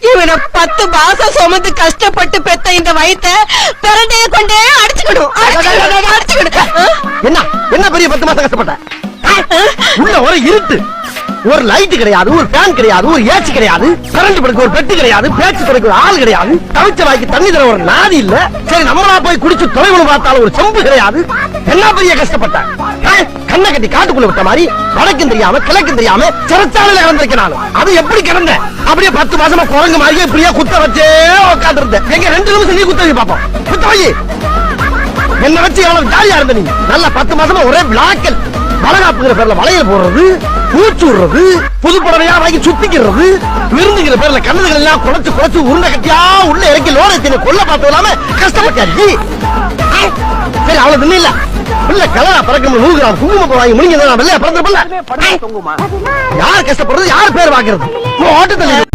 இவனை 10 மாசம் சுமந்து கஷ்டப்பட்டு பெத்த இந்த வயித்தை பிறண்டைய கொண்டே அடிச்சுக்கணும். என்ன என்ன பெரிய 10 மாசம் கஷ்டப்பட்ட? உள்ள ஒரு இருட்டு, ஒரு லைட் கிடையாது, ஒரு ஃபேன் கிடையாது, ஒரு ஏசி கிடையாது, கரண்ட் படுக்க ஒரு பெட்டி கிடையாது, பேச்சு படுக்க ஒரு ஆள் கிடையாது, தவிச்ச வாய்க்கு தண்ணி தர ஒரு நாதி இல்ல. சரி நம்மளா போய் குடிச்சு தொலைவுன்னு பார்த்தாலும் ஒரு செம்பு கிடையாது. என்ன பெரிய கஷ்டப்பட்ட? கண்ணை கட்டி காட்டுக்குள்ள விட்ட மாதிரி வடக்கும் தெரியாம கிழக்கும் தெரியாம சிறச்சாலையில கிடந்திருக்கேன் நான். அது எப்படி கிடந்தேன்? அப்படியே 10 மாசமா குரங்கு மாதிரி இப்படியே குத்த வச்சே உட்காந்து இருந்தேன். எங்க 2 நிமிஷம் நீ குத்த வை பாப்போம். குத்த வை. என்ன வச்சு எவ்வளவு ஜாலியா இருந்த நீ? நல்லா 10 மாசமா ஒரே விளாக்கல். வளகாப்புங்கிற பேர்ல வளையல் போடுறது, மூச்சு விடுறது, புது புடவையா வாங்கி சுத்திக்கிறது, விருந்துங்கிற பேர்ல கண்ணதுகள் எல்லாம் குறைச்சு உருண்டை கட்டியா உள்ள இறக்கி லோரத்தின கொல்ல பார்த்து இல்லாம கஷ்டப்பட்டாச்சு. சரி அவ்வளவு தின்ன இல்ல இல்ல கலரா பறக்கணும் 100 கிராம் குங்குமம் வாங்கி முடிஞ்சதான் வெள்ளையா பறந்துருப்பல. யார் கஷ்டப்படுறது? யார் பேர் வாக்குறது? ஓட்டத்தில்